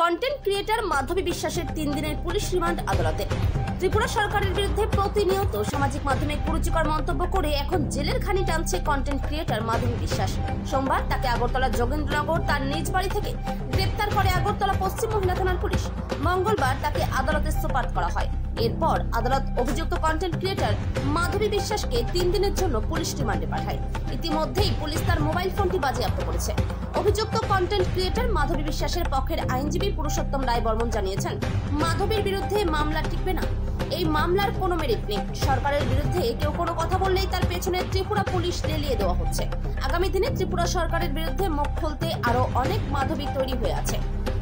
Content creator মাধবী বিশ্বাসের 3 দিনের police remand আদালতে। ত্রিপুরা সরকারের বিরুদ্ধে প্রতিনিয়ত সামাজিক মাধ্যমে কুরুচিকর মন্তব্য করে এখন জেলের ঘানি টানছে কন্টেন্ট ক্রিয়েটর মাধবী বিশ্বাস। সোমবার তাকে আগরতলা যোগেন্দ্রনগর তার নিজ বাড়ি থেকে গ্রেপ্তার করে আগরতলা পশ্চিম মহিলা থানার পুলিশ। মঙ্গলবার তাকে আদালতে সোপার্দ করা হয়। এরপর আদালত অভিযুক্ত কন্টেন্ট ক্রিয়েটর মাধবী বিশ্বাসকে 3 দিনের জন্য পুলিশ রিমান্ডে পাঠায়। ইতিমধ্যেই পুলিশ তার মোবাইল ফোনটি বাজেয়াপ্ত করেছে। অভিযুক্ত কন্টেন্ট ক্রিয়েটর মাধবী বিশ্বাসের পক্ষের আইনজীবী পুরুষোত্তম রায় বর্মন জানিয়েছেন, মাধবীর বিরুদ্ধে মামলা টিকবে না। এই মামলার কোনো মেরিট নেই। সরকারের বিরুদ্ধে কেউ কোনো কথা বললেই তার পেছনে ত্রিপুরা পুলিশ লেলিয়ে দেওয়া হচ্ছে। আগামী দিনে ত্রিপুরা সরকারের বিরুদ্ধে মুখ খুলতে আরো অনেক মাধবী তৈরি হয়ে আছে।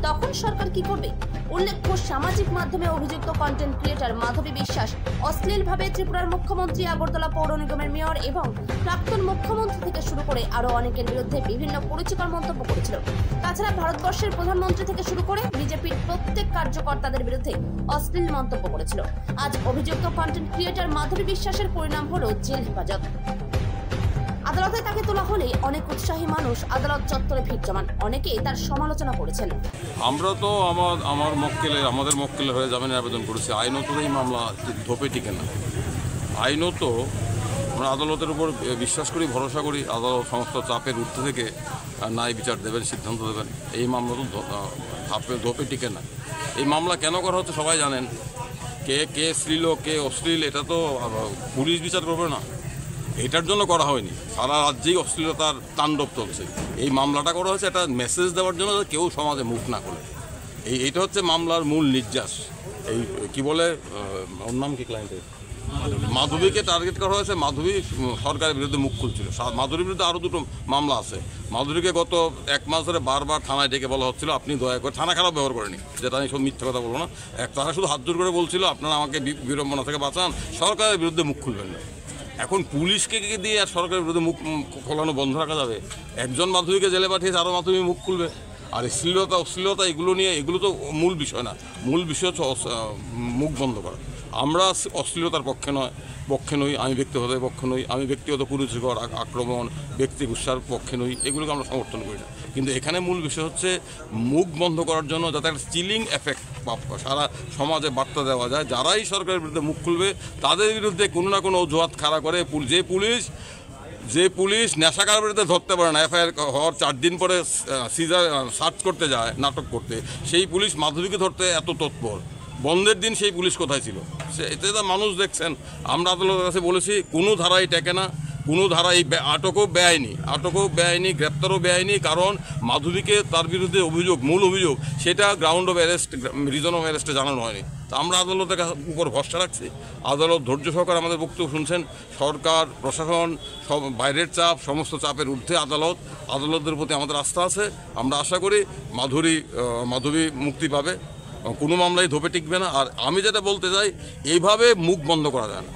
তখন সরকার কি করবে? উল্লেখ্য, সামাজিক মাধ্যমে অভিযুক্ত কন্টেন্ট ক্রিয়েটর মাধবী বিশ্বাস অশ্লীলভাবে ত্রিপুরার মুখ্যমন্ত্রী, আগরতলা পৌর নিগমের মেয়র এবং প্রাক্তন মুখ্যমন্ত্রী থেকে শুরু করে আরো অনেকের বিরুদ্ধে বিভিন্ন কুরুচিকর মন্তব্য করেছিল। তাছাড়া ভারতবর্ষের প্রধানমন্ত্রী থেকে শুরু করে বিজেপির প্রত্যেক কার্যকর্তাদের বিরুদ্ধে অশ্লীল মন্তব্য করেছিল। আজ অভিযুক্ত কন্টেন্ট ক্রিয়েটর মাধবী বিশ্বাসের পরিণাম হলো জেল হেফাজত। আদালতে তাকে তোলা হলে অনেক উৎসাহী মানুষ আদালত চত্বরে ভিড় জমান। অনেকেই তার সমালোচনা করেছেন। আমরা তো আমাদের মক্কেলের হয়ে জামিনের আবেদন করেছি। আইনত এই মামলা ধোপে টিকে না। আইনত আমরা আদালতের উপর বিশ্বাস করি, ভরসা করি। আদালত সমস্ত চাপের ঊর্ধ্বে থেকে ন্যায় বিচার দেবেন, সিদ্ধান্ত দেবেন। এই মামলা তো ধোপে টিকে না। এই মামলা কেন করা হচ্ছে সবাই জানেন। কে শ্লীল কে অশ্লীল এটা তো পুলিশ বিচার করবে না। এটার জন্য করা হয়নি। সারা রাজ্যেই অশ্লীলতার তাণ্ডব চলছে। এই মামলাটা করা হয়েছে একটা মেসেজ দেওয়ার জন্য, কেউ সমাজে মুখ না করে। এইটা হচ্ছে মামলার মূল নির্যাস। এই কি বলে, ওর নাম কি ক্লায়েন্টের, মাধবীকে টার্গেট করা হয়েছে। মাধবী সরকারের বিরুদ্ধে মুখ খুলছিল। মাধবীর বিরুদ্ধে আরও 2টো মামলা আছে। মাধবীকে গত 1 মাস ধরে বারবার থানায় ডেকে বলা হচ্ছিল, আপনি দয়া করে, থানা খারাপ ব্যবহার করেনি, যেটা আমি সব মিথ্যা কথা বলবো না, তারা শুধু হাত জোর করে বলছিল আপনারা আমাকে বিড়ম্বনা থেকে বাঁচান, সরকারের বিরুদ্ধে মুখ খুলবেন না। এখন পুলিশকে দিয়ে আর সরকারের বিরুদ্ধে মুখ খোলানো বন্ধ রাখা যাবে? একজন মাধবীকে জেলে পাঠিয়েছে, আরও মাধবী মুখ খুলবে। আর অশ্লীলতা এগুলো নিয়ে, এগুলো তো মূল বিষয় না। মূল বিষয় হচ্ছে মুখ বন্ধ করা। আমরা অশ্লীলতার পক্ষে নই। আমি ব্যক্তিগত পক্ষে নই। আমি ব্যক্তিগত কুরুচিকর আক্রমণ, ব্যক্তি গুচ্ছার পক্ষে নই। এগুলোকে আমরা সমর্থন করি না। কিন্তু এখানে মূল বিষয় হচ্ছে মুখ বন্ধ করার জন্য যাতে একটা চিলিং এফেক্ট সারা সমাজে বার্তা দেওয়া যায়। যারাই সরকারের বিরুদ্ধে মুখ খুলবে তাদের বিরুদ্ধে কোনো না কোনো অজুহাত খাড়া করে যে পুলিশ নেশাকার বিরুদ্ধে ধরতে পারে না, এফআইআর হওয়ার 4 দিন পরে সার্চ করতে যায় নাটক করতে, সেই পুলিশ মাধবীকে ধরতে এত তৎপর। বন্ধের দিন সেই পুলিশ কোথায় ছিল? এতে তো মানুষ দেখছেন। আমরা আদালতের কাছে বলেছি কোনো ধারাই টেকে না, কোনো ধারাই। আটকও বেআইনি, গ্রেপ্তারও বেআইনি। কারণ মাধবীকে তার বিরুদ্ধে মূল অভিযোগ সেটা ground of arrest, reason of অ্যারেস্টে জানানো হয়নি। তা আমরা আদালতের উপর ভরসা রাখছি। আদালত ধৈর্য সহকারে আমাদের বক্তব্য শুনছেন। সরকার, প্রশাসন, সব বাইরের চাপ, সমস্ত চাপের ঊর্ধ্বে আদালতের প্রতি আমাদের আস্থা আছে। আমরা আশা করি মাধবী মুক্তি পাবে। কোনো মামলাই ধোপে টিকবে না। আর আমি যেটা বলতে চাই, এইভাবে মুখ বন্ধ করা যায় না।